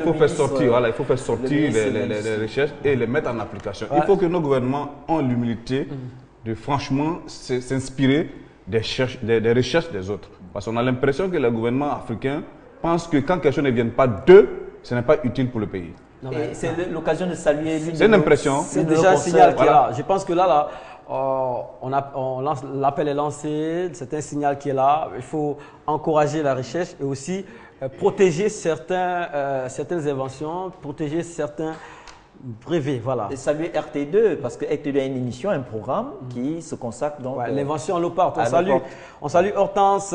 faut faire sortir, voilà, il faut faire sortir les recherches et les mettre en application. Il faut que nos gouvernements aient l'humilité de franchement s'inspirer des recherches des autres. Parce qu'on a l'impression que les gouvernements africains pensent que quand quelque chose ne vient pas d'eux, ce n'est pas utile pour le pays. C'est l'occasion de saluer. C'est une impression. C'est déjà un signal qui est là. Je pense que là, l'appel est lancé, c'est un signal qui est là. Il faut encourager la recherche et aussi protéger certaines inventions, protéger certains brevets. Voilà. Et saluer RT2, parce que RT2 a une émission, un programme qui se consacre donc l'invention Lopart. On salue Hortense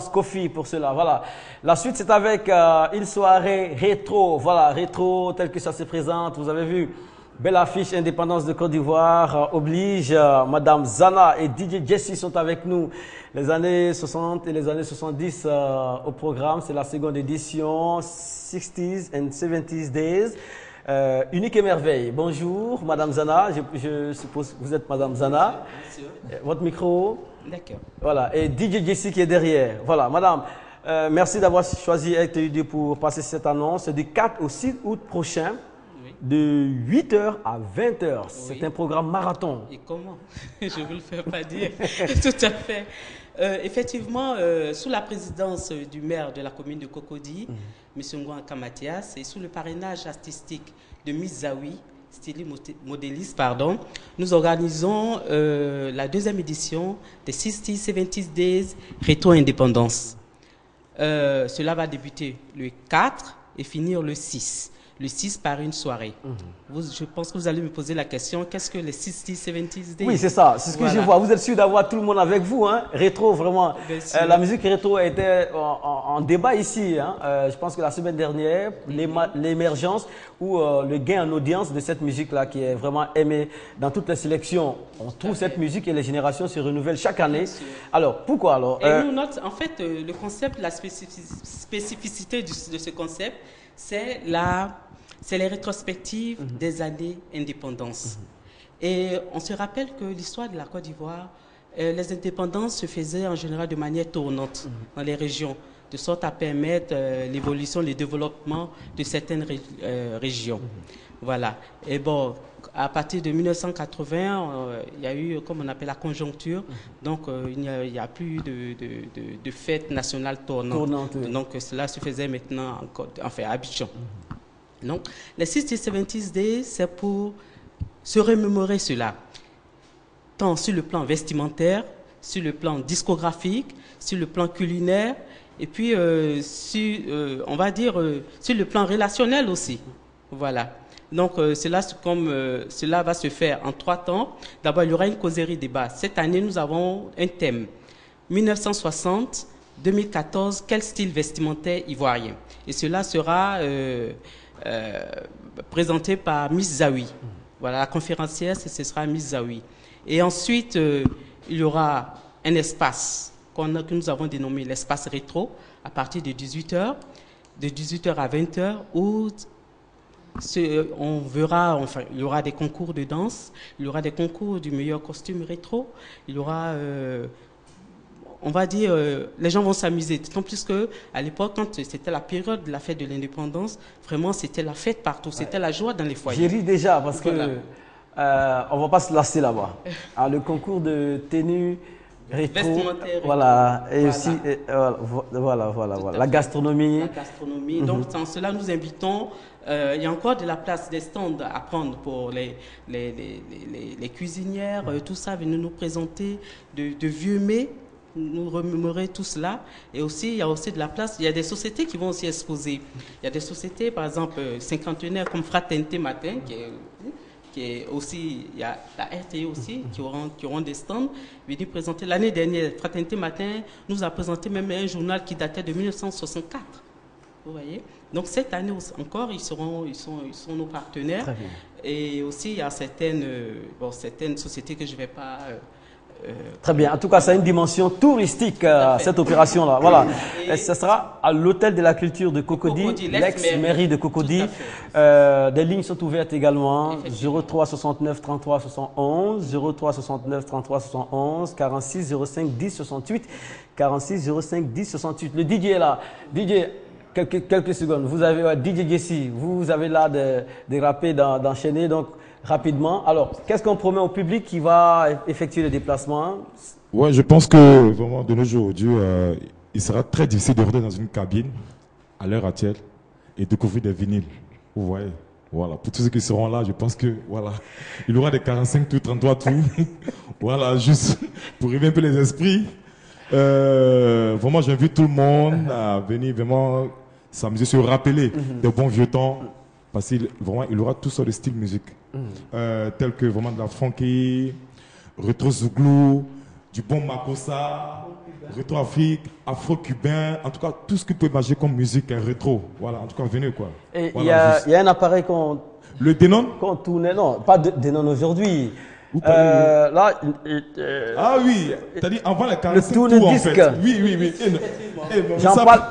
Kofi pour cela. Voilà. La suite, c'est avec une soirée rétro. Voilà, rétro tel que ça se présente. Vous avez vu, belle affiche Indépendance de Côte d'Ivoire oblige. Madame Zana et DJ Jesse sont avec nous. Les années 60 et les années 70 au programme. C'est la seconde édition, 60s and 70s Days. Unique et merveille. Bonjour, Madame Zana. Je suppose que vous êtes Madame Zana. Votre micro. D'accord. Voilà. Et DJ Jesse qui est derrière. Voilà, Madame. Merci d'avoir choisi RTUD pour passer cette annonce. C'est du 4 au 6 août prochain, de 8h à 20h. C'est un programme marathon. Et comment? Je ne vous le fais pas dire. Tout à fait. Effectivement, sous la présidence du maire de la commune de Cocody, M. Ngouan Kamatias, et sous le parrainage artistique de Miss Zawi, modéliste, pardon, nous organisons la deuxième édition des 60s, 70s Days Rétro Indépendance. Cela va débuter le 4 et finir le 6. Le 6 par une soirée. Je pense que vous allez me poser la question, qu'est-ce que les 60s, 70s Days? Oui, c'est ça, c'est ce que je vois. Vous êtes sûr d'avoir tout le monde avec vous, hein? Rétro, vraiment. La musique rétro était en débat ici. Hein? Je pense que la semaine dernière, l'émergence ou le gain en audience de cette musique-là qui est vraiment aimée dans toutes les sélections. On trouve cette musique et les générations se renouvellent chaque année. Alors, pourquoi alors? Et nous, en fait, le concept, la spécificité de ce concept, c'est les rétrospectives des années indépendance. Et on se rappelle que l'histoire de la Côte d'Ivoire, les indépendances se faisaient en général de manière tournante dans les régions, de sorte à permettre l'évolution, le développement de certaines régions. Voilà. Et bon, à partir de 1980, il y a eu, comme on appelle, la conjoncture. Donc, il n'y a plus de fête nationale tournante. Donc, cela se faisait maintenant à Abidjan. Donc, les 60s, 70s Days, c'est pour se remémorer cela, tant sur le plan vestimentaire, sur le plan discographique, sur le plan culinaire, et puis, on va dire, sur le plan relationnel aussi. Voilà. Donc, cela va se faire en 3 temps. D'abord, il y aura une causerie débat. Cette année, nous avons un thème. 1960, 2014, quel style vestimentaire ivoirien? Et cela sera présenté par Miss Zawi. Voilà, la conférencière, ce sera Miss Zawi. Et ensuite, il y aura un espace que nous avons dénommé l'espace rétro à partir de 18h, de 18h à 20h, où on verra, enfin, il y aura des concours de danse, il y aura des concours du meilleur costume rétro, il y aura, on va dire, les gens vont s'amuser. D'autant plus qu'à l'époque, quand c'était la période de la fête de l'indépendance, vraiment c'était la fête partout, c'était la joie dans les foyers. J'ai ri déjà parce que on ne va pas se lasser là-bas. Le concours de tenue rétro, voilà, et aussi, voilà. La gastronomie. La gastronomie. Donc, sans cela, nous invitons. Il y a encore de la place, des stands à prendre pour les cuisinières, tout ça, venir nous présenter de vieux mets, nous remémorer tout cela. Et aussi, il y a aussi de la place, il y a des sociétés qui vont aussi exposer. Il y a des sociétés, par exemple, cinquantenaires comme Fraternité Matin, qui est aussi, il y a la RTE aussi, qui auront des stands, venir présenter. L'année dernière, Fraternité Matin nous a présenté même un journal qui datait de 1964. Vous voyez? Donc cette année encore, ils sont nos partenaires. Très bien. Et aussi, il y a certaines sociétés que je ne vais pas... Très bien. En tout cas, c'est une dimension touristique, cette opération-là. Voilà. Et ce sera à l'hôtel de la culture de Cocody, l'ex-mairie de Cocody. Des lignes sont ouvertes également. 03 69 33 71, 03 69 33 71, 46 05 10 68, 46 05 10 68. Le DJ est là. DJ, quelques secondes. Vous avez DJ Jessie, vous avez là de rapper, d'enchaîner, donc rapidement. Alors, qu'est-ce qu'on promet au public qui va effectuer le déplacement? Ouais, je pense que vraiment de nos jours aujourd'hui, il sera très difficile de rentrer dans une cabine à l'heure actuelle et découvrir des vinyles. Vous voyez, voilà. Pour tous ceux qui seront là, je pense que voilà, il y aura des 45 tours, 33 tours. Voilà, juste pour réveiller un peu les esprits. Vraiment, j'invite tout le monde à venir vraiment s'amuser, se rappeler des bons vieux temps. Parce qu'il il aura toutes sortes de styles de musique. Tels que vraiment de la funky, rétro zouglou, du bon makossa, rétro afrique, afro-cubain, en tout cas tout ce que vous pouvez imaginer comme musique rétro. Voilà, en tout cas venez quoi. Et voilà, il y a un appareil qu'on... Le Denon? Qu'on tournait, non, pas Denon aujourd'hui. Là, ah oui, c'est-à-dire avant les 45 tours en fait. Oui.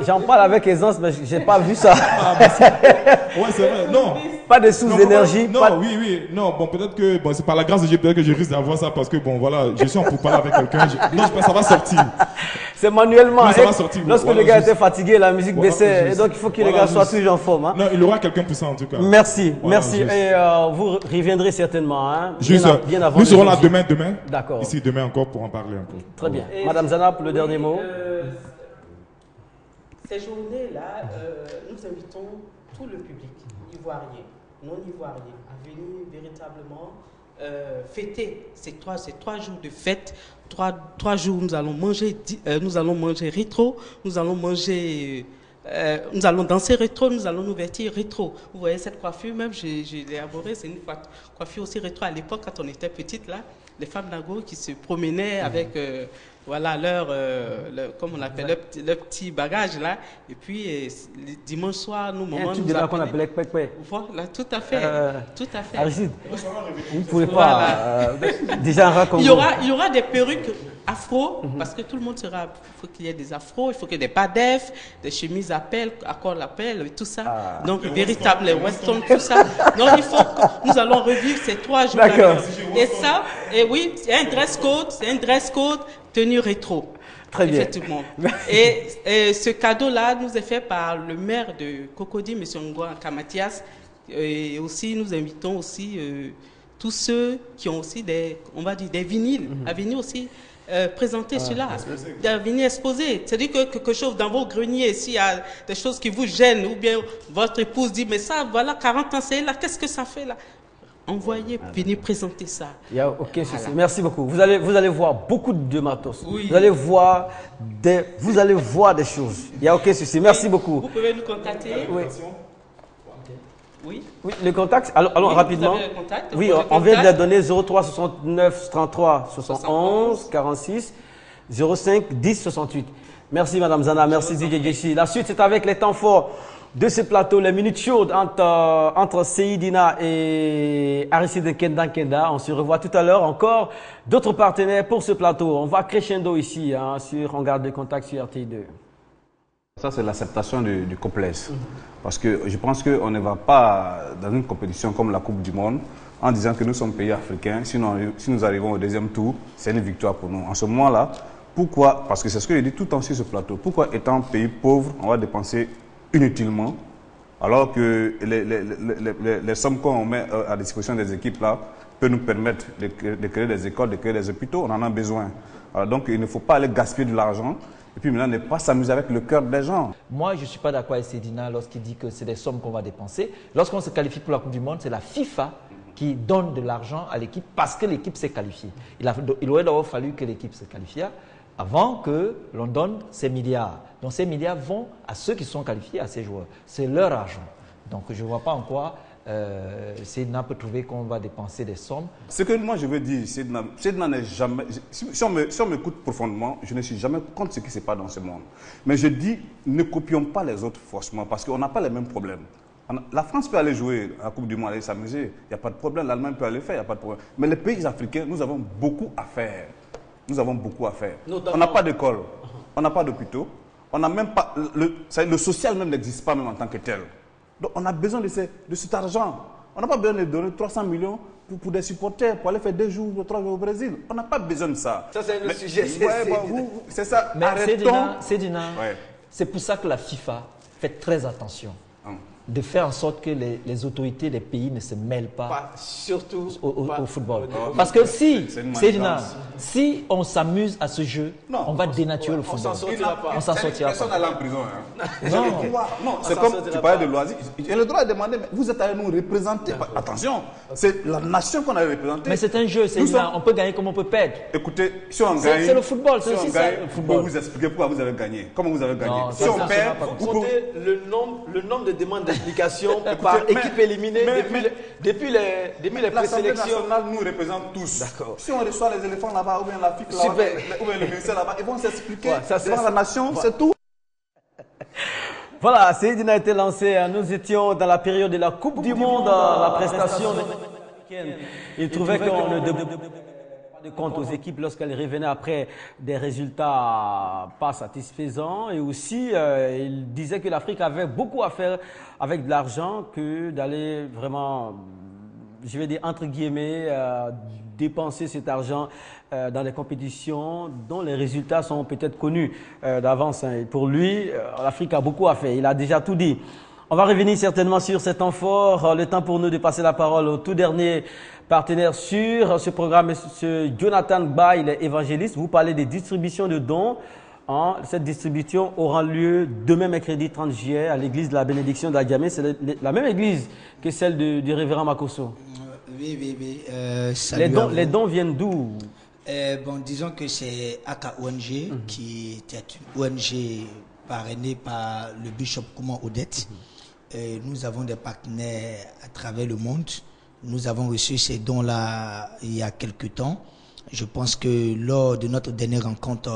J'en parle avec aisance, mais j'ai pas vu ça. Ouais, c'est vrai. Non. Pas de sous-énergie. Non, oui. Non, bon, peut-être que c'est par la grâce de Dieu, peut-être que je risque d'avoir ça parce que bon, voilà, je suis en pourparlers avec quelqu'un. Non, je pense que ça va sortir. C'est manuellement. Non, ça va sortir. Lorsque le gars était fatigué, la musique baissait. Et donc, il faut que les gars soient toujours en forme. Hein. Non, il y aura quelqu'un pour ça en tout cas. Merci. Et vous reviendrez certainement. Hein, bien avant. Nous serons là demain. D'accord. Ici demain encore pour en parler un peu. Très bien. Madame Zana, pour le dernier mot. Ces journées-là, nous invitons tout le public ivoirien, non ivoirien, à venir véritablement fêter ces trois jours de fête. Trois jours où nous allons manger rétro, nous allons danser rétro, nous allons nous vêtir rétro. Vous voyez cette coiffure, même, je l'ai arborée, c'est une coiffure aussi rétro. À l'époque, quand on était petite, là, les femmes d'Ago qui se promenaient avec comme on appelle, leur petit bagage là. Et puis, le dimanche soir, nous, maman, nous appelait qu'on appelait Kwekwe. Voilà, tout à fait. Aristide, vous ne pouvez pas déjà raconter. Il y aura des perruques afro, parce que tout le monde sera. Il faut qu'il y ait des afros, il faut qu'il y ait des badefs, des chemises à pelle, accord à pelle, et tout ça. Donc, véritable, les western, tout ça. Donc, il faut que nous allons revivre ces 3 jours. D'accord. Et ça, et oui, c'est un dress code, tenue rétro. Très bien. Effectivement. Et ce cadeau-là nous est fait par le maire de Cocody, M. Ngoa Kamatias. Et aussi, nous invitons aussi tous ceux qui ont aussi des vinyles, à venir aussi présenter cela, à venir exposer. C'est-à-dire que quelque chose dans vos greniers, s'il y a des choses qui vous gênent, ou bien votre épouse dit, mais ça, voilà, 40 ans, c'est là, qu'est-ce que ça fait là? Envoyez, venez présenter ça. Il n'y a aucun souci. Voilà. Merci beaucoup. Vous allez voir beaucoup de matos. Oui. Vous allez voir des choses. Il n'y a aucun souci. Merci beaucoup. Vous pouvez nous contacter. Oui. Oui, le contact. Allons rapidement. Vous avez le contact. Oui, on vient de la donner 03 69 33 71 46 05 10 68. Merci Madame Zana, merci DJ Jessie. La suite c'est avec les temps forts de ce plateau, les minutes chaudes entre Seydina et Aristide Kenda. On se revoit tout à l'heure. Encore d'autres partenaires pour ce plateau. On va crescendo ici, sur On garde le contact sur RTI2. Ça, c'est l'acceptation du complexe. Parce que je pense qu'on ne va pas dans une compétition comme la Coupe du Monde en disant que nous sommes pays africains. Sinon, si nous arrivons au deuxième tour, c'est une victoire pour nous. En ce moment-là, pourquoi? Parce que c'est ce que je dis tout le temps sur ce plateau. Pourquoi, étant pays pauvre, on va dépenser inutilement, alors que les sommes qu'on met à disposition des équipes là peuvent nous permettre de créer des écoles, de créer des hôpitaux, on en a besoin. Alors donc il ne faut pas aller gaspiller de l'argent et puis maintenant ne pas s'amuser avec le cœur des gens. Moi je ne suis pas d'accord avec Seydina lorsqu'il dit que c'est des sommes qu'on va dépenser. Lorsqu'on se qualifie pour la Coupe du Monde, c'est la FIFA qui donne de l'argent à l'équipe parce que l'équipe s'est qualifiée. Il aurait d'abord fallu que l'équipe se qualifie avant que l'on donne ces milliards. Donc ces milliards vont à ceux qui sont qualifiés, à ces joueurs. C'est leur argent. Donc je ne vois pas en quoi Seydina peut trouver qu'on va dépenser des sommes. Ce que moi je veux dire, Seydina n'est jamais... Si on m'écoute profondément, je ne suis jamais contre ce qui se passe dans ce monde. Mais je dis, ne copions pas les autres forcément, parce qu'on n'a pas les mêmes problèmes. La France peut aller jouer à la Coupe du Monde, aller s'amuser, il n'y a pas de problème. L'Allemagne peut aller faire, il n'y a pas de problème. Mais les pays africains, nous avons beaucoup à faire. Nous avons beaucoup à faire. On n'a pas d'école, on n'a pas d'hôpitaux, on n'a même pas... Le social même n'existe pas même en tant que tel. Donc on a besoin de cet argent. On n'a pas besoin de donner 300 millions pour des supporters, pour aller faire 2 jours ou 3 jours au Brésil. On n'a pas besoin de ça. Ça c'est un sujet. C'est ça. Mais Arrêtons. Seydina, c'est pour ça que la FIFA faites très attention de faire en sorte que les autorités des pays ne se mêlent pas surtout au football. Parce que si on s'amuse à ce jeu, Non, on va dénaturer le football. On s'en sortira Personne pas. n'allait en prison. Non. C'est comme tu parlais de loisirs. J'ai le droit de demander, mais vous êtes allé nous représenter. Attention, c'est la nation qu'on a représentée. Mais c'est un jeu, on peut gagner comme on peut perdre. Écoutez, si on gagne, C'est le football, si c'est on aussi ça, gagne, le vous football. vous expliquez pourquoi vous avez gagné, comment vous avez gagné. Non, Si ça, on ça, perd, ça, Vous vous comptez le nombre de demandes d'explications par mais- équipe éliminée depuis les l'Assemblée présélections. nationale nous représente tous. D'accord. Si on reçoit les éléphants là-bas, ou bien la FIFA là-bas, Super. ou bien le ministère là-bas, ils vont s'expliquer Ouais, ça, c'est- devant la nation, c'est tout. Voilà, Seydina a été lancé. Nous étions dans la période de la Coupe du Monde, la prestation africaine. Il trouvait qu'on ne devait pas de compte aux équipes lorsqu'elles revenaient après des résultats pas satisfaisants. Et aussi, il disait que l'Afrique avait beaucoup à faire avec de l'argent que d'aller vraiment, je vais dire entre guillemets, dépenser cet argent dans des compétitions dont les résultats sont peut-être connus d'avance. Et pour lui, l'Afrique a beaucoup à faire. Il a déjà tout dit. On va revenir certainement sur cet temps fort. Le temps pour nous de passer la parole au tout dernier partenaire sur ce programme, M. Jonathan Gba, il est évangéliste. Vous parlez des distributions de dons. Cette distribution aura lieu demain, mercredi 30 juillet, à l'église de la bénédiction d'Adjamé. C'est la même église que celle du révérend Makosso. Oui. Les dons viennent d'où? Disons que c'est Aka ONG qui était une ONG parrainée par le bishop Kouma Odette. Nous avons des partenaires à travers le monde. Nous avons reçu ces dons-là il y a quelques temps. Je pense que lors de notre dernière rencontre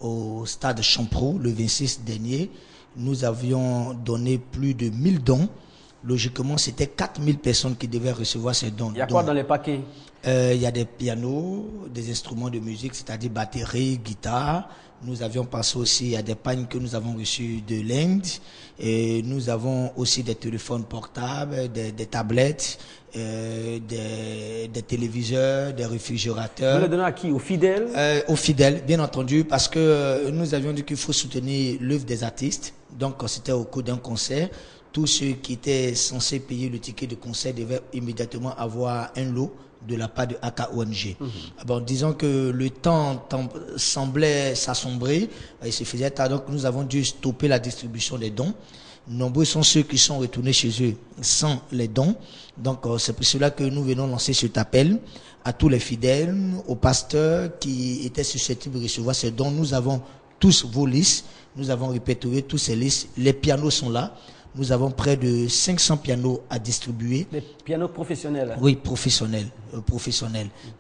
au stade Champro, le 26 dernier, nous avions donné plus de 1000 dons. Logiquement, c'était 4000 personnes qui devaient recevoir ces dons. Il y a quoi dans les paquets? Il y a des pianos, des instruments de musique, c'est-à-dire batterie, guitare. Nous avions passé aussi à des pagnes que nous avons reçues de l'Inde. Et nous avons aussi des téléphones portables, des tablettes, des téléviseurs, des réfrigérateurs. Vous les donnez à qui? Aux fidèles? Aux fidèles, bien entendu, parce que nous avions dit qu'il faut soutenir l'œuvre des artistes. Donc, c'était au cours d'un concert. Tous ceux qui étaient censés payer le ticket de concert devaient immédiatement avoir un lot de la part de Aka ONG. Disons que le temps semblait s'assombrer, il se faisait tard, donc nous avons dû stopper la distribution des dons. Nombreux sont ceux qui sont retournés chez eux sans les dons. Donc c'est pour cela que nous venons lancer cet appel à tous les fidèles, aux pasteurs qui étaient susceptibles de recevoir ces dons. Nous avons tous vos listes, nous avons répertorié tous ces listes. Les pianos sont là. Nous avons près de 500 pianos à distribuer. Des pianos professionnels? Oui, professionnels,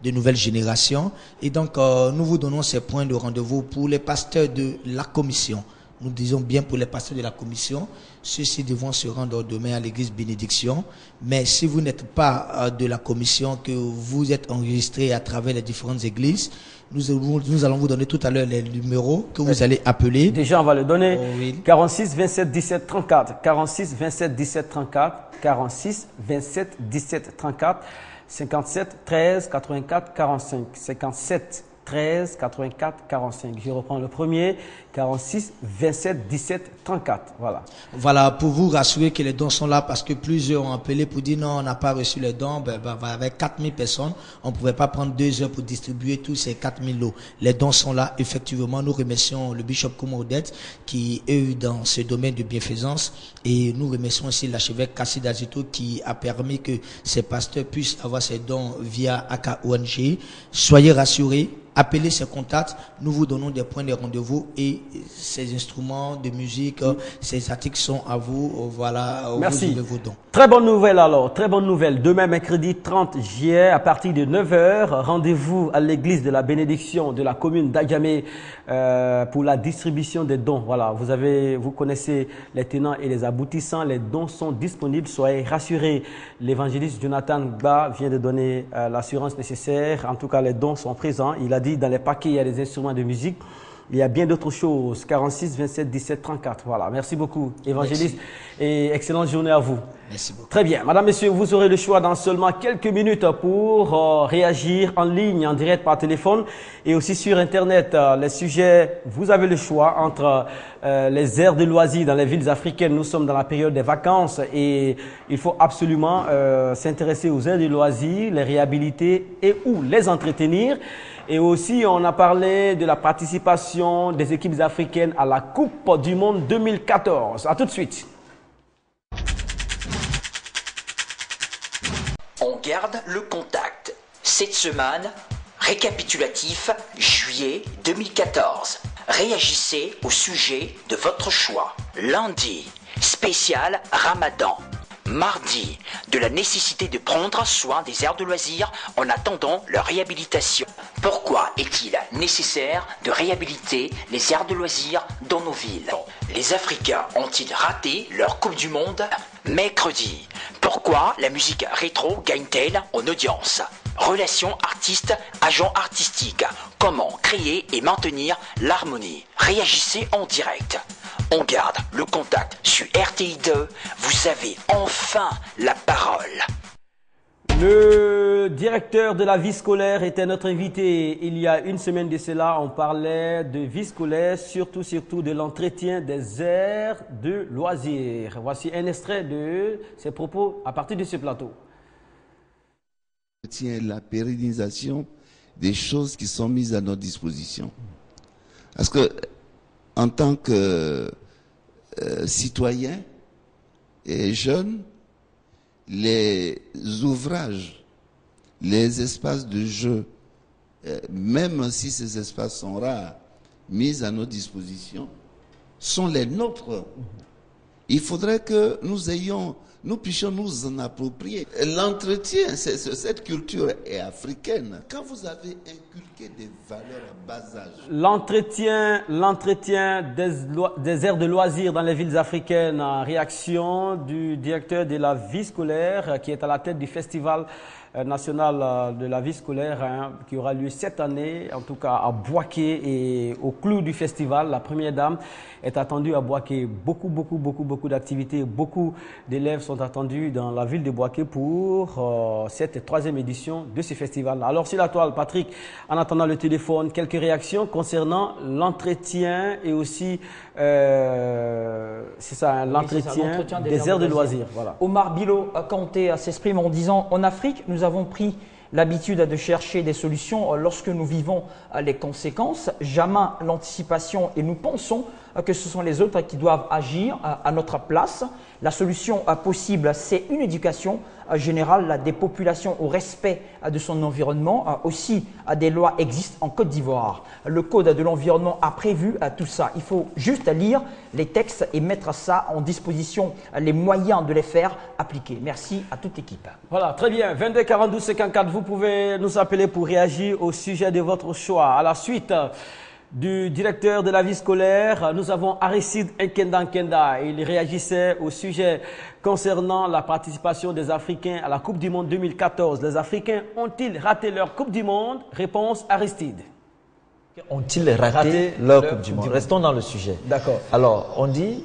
de nouvelle génération. Et donc, nous vous donnons ces points de rendez-vous pour les pasteurs de la commission. Nous disons bien pour les pasteurs de la commission, ceux-ci devront se rendre demain à l'église Bénédiction. Mais si vous n'êtes pas de la commission, que vous êtes enregistré à travers les différentes églises, nous allons vous donner tout à l'heure les numéros que vous allez appeler. Déjà, on va le donner. Oh, oui. 46 27 17 34. 46 27 17 34. 46 27 17 34. 57 13 84 45. 57 13 84 45. Je reprends le premier. 46 27 17 34. Voilà. Voilà, pour vous rassurer que les dons sont là, parce que plusieurs ont appelé pour dire non, on n'a pas reçu les dons. Avec 4000 personnes, on ne pouvait pas prendre 2 heures pour distribuer tous ces 4000 lots. Les dons sont là, effectivement. Nous remercions le bishop Kouma Odette qui est dans ce domaine de bienfaisance, et nous remercions aussi l'archevêque Kassid Azito qui a permis que ces pasteurs puissent avoir ces dons via Aka ONG. Soyez rassurés. Appelez ces contacts, nous vous donnons des points de rendez-vous et ces instruments de musique, ces articles sont à vous. Voilà, merci. Vous avez vos dons. Très bonne nouvelle alors, très bonne nouvelle. Demain, mercredi 30 juillet, à partir de 9h, rendez-vous à l'église de la bénédiction de la commune d'Adjamé pour la distribution des dons. Voilà, vous connaissez les tenants et les aboutissants. Les dons sont disponibles, soyez rassurés. L'évangéliste Jonathan Gba vient de donner l'assurance nécessaire. En tout cas, les dons sont présents. Il a dit dans les paquets, il y a des instruments de musique. Il y a bien d'autres choses. 46 27 17 34. Voilà. Merci beaucoup, évangéliste. Merci. Et excellente journée à vous. Merci beaucoup. Très bien. Madame, Messieurs, vous aurez le choix dans seulement quelques minutes pour réagir en ligne, en direct par téléphone et aussi sur Internet. Les sujets, vous avez le choix entre les aires de loisirs dans les villes africaines. Nous sommes dans la période des vacances et il faut absolument s'intéresser aux aires de loisirs, les réhabiliter et ou les entretenir. Et aussi, on a parlé de la participation des équipes africaines à la Coupe du Monde 2014. À tout de suite. On garde le contact. Cette semaine, récapitulatif juillet 2014. Réagissez au sujet de votre choix. Lundi, spécial Ramadan. Mardi, de la nécessité de prendre soin des aires de loisirs en attendant leur réhabilitation. Pourquoi est-il nécessaire de réhabiliter les aires de loisirs dans nos villes? Les Africains ont-ils raté leur Coupe du Monde? Mercredi, pourquoi la musique rétro gagne-t-elle en audience? Relations artistes-agents artistiques. Comment créer et maintenir l'harmonie? Réagissez en direct. On garde le contact sur RTI2. Vous avez enfin la parole. Le directeur de la vie scolaire était notre invité. Il y a une semaine de cela, on parlait de vie scolaire, surtout de l'entretien des aires de loisirs. Voici un extrait de ses propos à partir de ce plateau. La pérennisation des choses qui sont mises à notre disposition. Parce que, en tant que citoyen et jeune, les ouvrages, les espaces de jeu, même si ces espaces sont rares, mis à notre disposition, sont les nôtres. Il faudrait que nous puissions nous en approprier. L'entretien, cette culture est africaine. Quand vous avez inculqué des valeurs à bas âge. L'entretien des aires de loisirs dans les villes africaines, en réaction du directeur de la vie scolaire qui est à la tête du festival national de la vie scolaire qui aura lieu cette année, en tout cas à Bouaké et au clou du festival. La première dame est attendue à Bouaké. Beaucoup d'activités, beaucoup d'élèves sont attendus dans la ville de Bouaké pour cette troisième édition de ce festival. Alors sur la toile, Patrick, en attendant le téléphone, quelques réactions concernant l'entretien et aussi c'est ça, l'entretien des aires de loisirs. Voilà. Omar Bilo Kanté s'exprime en disant: en Afrique, nous avons pris l'habitude de chercher des solutions lorsque nous vivons les conséquences, jamais l'anticipation, et nous pensons que ce sont les autres qui doivent agir à notre place. La solution possible, c'est une éducation générale des populations au respect de son environnement. Aussi, des lois existent en Côte d'Ivoire. Le Code de l'environnement a prévu tout ça. Il faut juste lire les textes et mettre ça en disposition, les moyens de les faire appliquer. Merci à toute l'équipe. Voilà, très bien. 22 42 54, vous pouvez nous appeler pour réagir au sujet de votre choix. À la suite du directeur de la vie scolaire, nous avons Aristide Nkenda. Il réagissait au sujet concernant la participation des Africains à la Coupe du Monde 2014. Les Africains ont-ils raté leur Coupe du Monde? Réponse Aristide. Ont-ils raté leur Coupe du Monde? Restons dans le sujet. D'accord. Alors, on dit,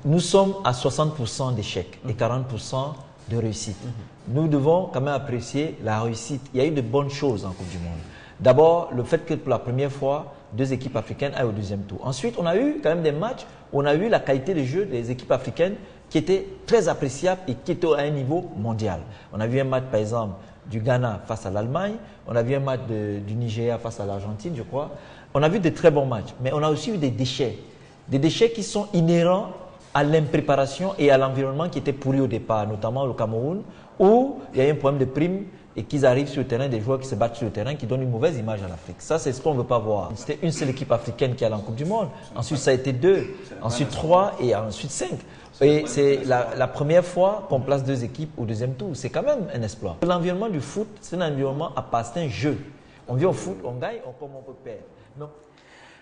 nous sommes à 60% d'échecs et 40% de réussite. Nous devons quand même apprécier la réussite. Il y a eu de bonnes choses en Coupe du Monde. D'abord, le fait que pour la première fois, 2 équipes africaines aillent au deuxième tour. Ensuite, on a eu quand même des matchs où on a eu la qualité de jeu des équipes africaines qui était très appréciable et qui était à un niveau mondial. On a vu un match, par exemple, du Ghana face à l'Allemagne. On a vu un match du Nigeria face à l'Argentine, je crois. On a vu de très bons matchs, mais on a aussi eu des déchets. Des déchets qui sont inhérents à l'impréparation et à l'environnement qui était pourri au départ, notamment au Cameroun, où il y a eu un problème de prime et qu'ils arrivent sur le terrain, des joueurs qui se battent sur le terrain, qui donnent une mauvaise image à l'Afrique. Ça, c'est ce qu'on ne veut pas voir. C'était une seule équipe africaine qui allait en Coupe du Monde. Ensuite, ça a été 2, ensuite 3 et ensuite 5. Et c'est la première fois qu'on place 2 équipes au deuxième tour. C'est quand même un exploit. L'environnement du foot, c'est un environnement à part, c'est un jeu. On vient au foot, on gagne, comme on peut perdre. Non.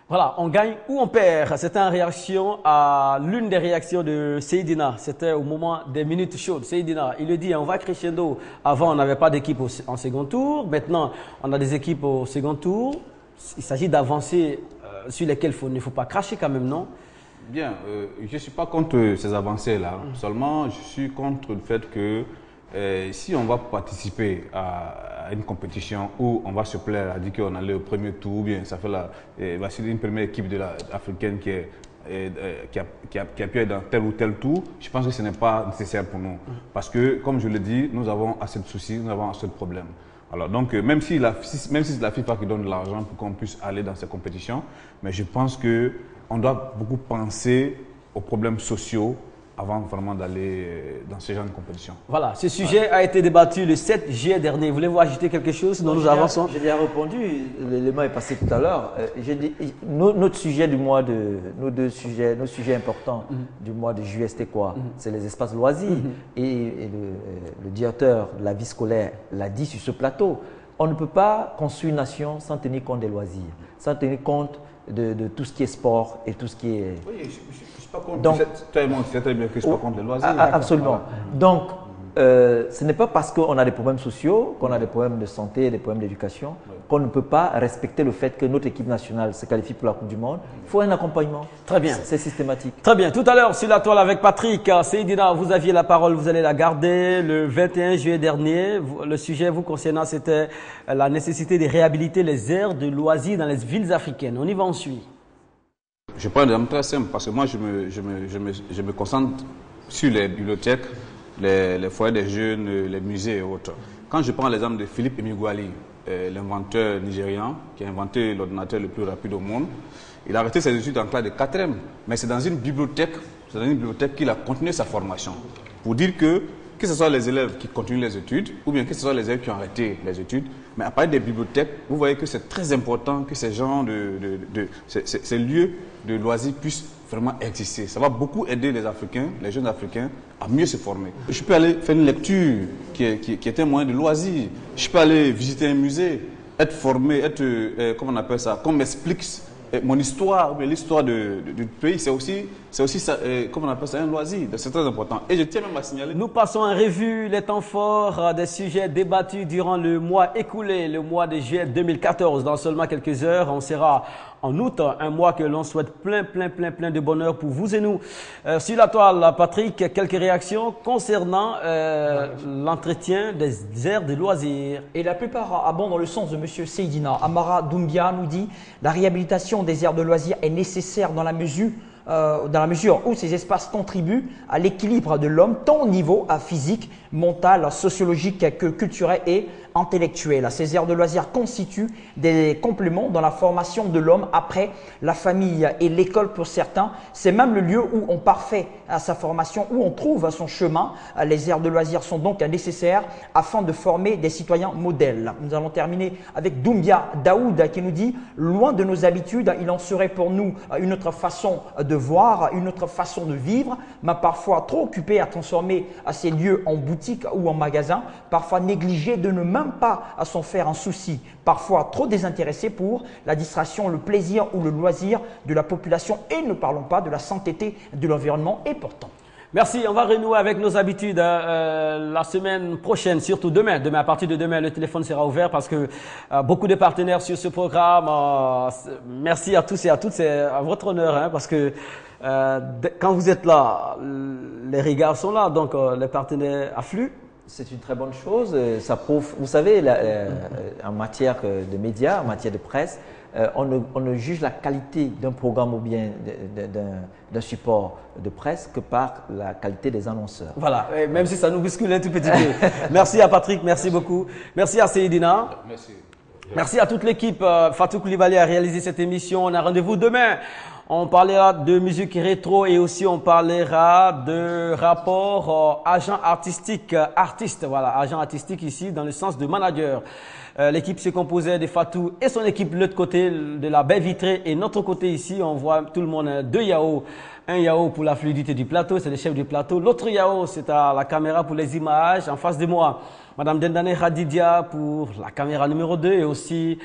Voilà, on gagne ou on perd. C'était en réaction à l'une des réactions de Seydina. C'était au moment des minutes chaudes. Seydina, il le dit, on va crescendo. Avant, on n'avait pas d'équipe en second tour. Maintenant, on a des équipes au second tour. Il s'agit d'avancer sur lesquelles il ne faut pas cracher quand même, non? Bien, je ne suis pas contre ces avancées-là. Seulement, je suis contre le fait que si on va participer à une compétition où on va se plaire à dire qu'on allait au premier tour, ou bien ça fait c'est une première équipe africaine qui a pu être dans tel ou tel tour, je pense que ce n'est pas nécessaire pour nous. Parce que, comme je le dis, nous avons assez de soucis, nous avons assez de problèmes. Alors donc, même si c'est la FIFA qui donne de l'argent pour qu'on puisse aller dans ces compétitions, mais je pense qu'on doit beaucoup penser aux problèmes sociaux avant vraiment d'aller dans ce genre de compétition. Voilà, ce sujet a été débattu le 7 juillet dernier. Voulez-vous ajouter quelque chose? Sinon, nous avançons. J'ai déjà répondu, l'élément est passé tout à l'heure. Notre sujet du mois nos sujets importants du mois de juillet, c'était quoi? C'est les espaces loisirs. Et le directeur de la vie scolaire l'a dit sur ce plateau. On ne peut pas construire une nation sans tenir compte des loisirs, sans tenir compte de tout ce qui est sport et tout ce qui est... Oui, je ne suis pas contre. Donc, c'est très bien que je ne suis pas contre les loisirs. Absolument. Donc, ce n'est pas parce qu'on a des problèmes sociaux, qu'on a des problèmes de santé, des problèmes d'éducation, qu'on ne peut pas respecter le fait que notre équipe nationale se qualifie pour la Coupe du Monde. Il faut un accompagnement. Très bien. C'est systématique. Très bien. Tout à l'heure, sur la toile avec Patrick, Seydina, vous aviez la parole, vous allez la garder. Le 21 juillet dernier, le sujet vous concernant, c'était la nécessité de réhabiliter les aires de loisirs dans les villes africaines. On y va ensuite. Je prends un exemple très simple parce que moi, je me concentre sur les bibliothèques, les foyers des jeunes, les musées et autres. Quand je prends l'exemple de Philippe Emeagwali, l'inventeur nigérian qui a inventé l'ordinateur le plus rapide au monde, il a arrêté ses études en classe de 4e, mais c'est dans une bibliothèque qu'il a continué sa formation. Pour dire que ce soit les élèves qui continuent les études, ou bien que ce soit les élèves qui ont arrêté les études, mais à partir des bibliothèques, vous voyez que c'est très important que ces gens ces lieux de loisirs puissent vraiment exister. Ça va beaucoup aider les Africains, les jeunes Africains, à mieux se former. Je peux aller faire une lecture qui est un moyen de loisir. Je peux aller visiter un musée, être formé, comment on appelle ça, qu'on m'explique mon histoire, l'histoire du pays, c'est aussi ça, comment on appelle ça, un loisir. C'est très important. Et je tiens même à signaler. Nous passons en revue les temps forts des sujets débattus durant le mois écoulé, le mois de juillet 2014. Dans seulement quelques heures, on sera en août, un mois que l'on souhaite plein de bonheur pour vous et nous. Sur la toile, Patrick, quelques réactions concernant l'entretien des aires de loisirs. Et la plupart abondent dans le sens de M. Seydina. Amara Doumbia nous dit la réhabilitation des aires de loisirs est nécessaire dans la mesure où ces espaces contribuent à l'équilibre de l'homme, tant au niveau physique, mental, sociologique que culturel et intellectuel. Ces aires de loisirs constituent des compléments dans la formation de l'homme après la famille et l'école pour certains. C'est même le lieu où on parfait à sa formation, où on trouve son chemin. Les aires de loisirs sont donc nécessaires afin de former des citoyens modèles. Nous allons terminer avec Doumbia Daoud qui nous dit « Loin de nos habitudes, il en serait pour nous une autre façon de voir, une autre façon de vivre, mais parfois trop occupé à transformer ces lieux en boutique ou en magasin, parfois négligé de ne même pas à s'en faire un souci, parfois trop désintéressé pour la distraction, le plaisir ou le loisir de la population et ne parlons pas de la sainteté de l'environnement et pourtant. Merci, on va renouer avec nos habitudes la semaine prochaine, surtout demain. Demain, à partir de demain, le téléphone sera ouvert parce que beaucoup de partenaires sur ce programme. Merci à tous et à toutes, c'est à votre honneur hein, parce que quand vous êtes là, les regards sont là, donc les partenaires affluent. C'est une très bonne chose. Ça prouve, vous savez, en matière de médias, en matière de presse, on ne juge la qualité d'un programme ou bien d'un support de presse que par la qualité des annonceurs. Voilà, même si ça nous bouscule un tout petit peu. Merci à Patrick, merci beaucoup. Merci à Seydina. Merci. Merci à toute l'équipe. Fatou Koulibaly a réalisé cette émission. On a rendez-vous demain. On parlera de musique rétro et aussi on parlera de rapport agent artistique, artiste, voilà, agent artistique ici dans le sens de manager. L'équipe se composait de Fatou et son équipe de l'autre côté de la baie vitrée et notre côté ici, on voit tout le monde, deux Yao. Un Yao pour la fluidité du plateau, c'est le chef du plateau. L'autre Yao, c'est à la caméra pour les images. En face de moi, Madame Dendane Khadidia pour la caméra numéro 2 et aussi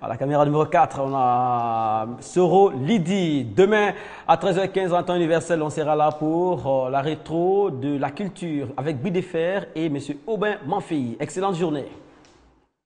à la caméra numéro 4, on a Soro Lydie. Demain, à 13h15 en temps universel, on sera là pour la rétro de la culture avec Budefer et M. Aubin Manfei. Excellente journée.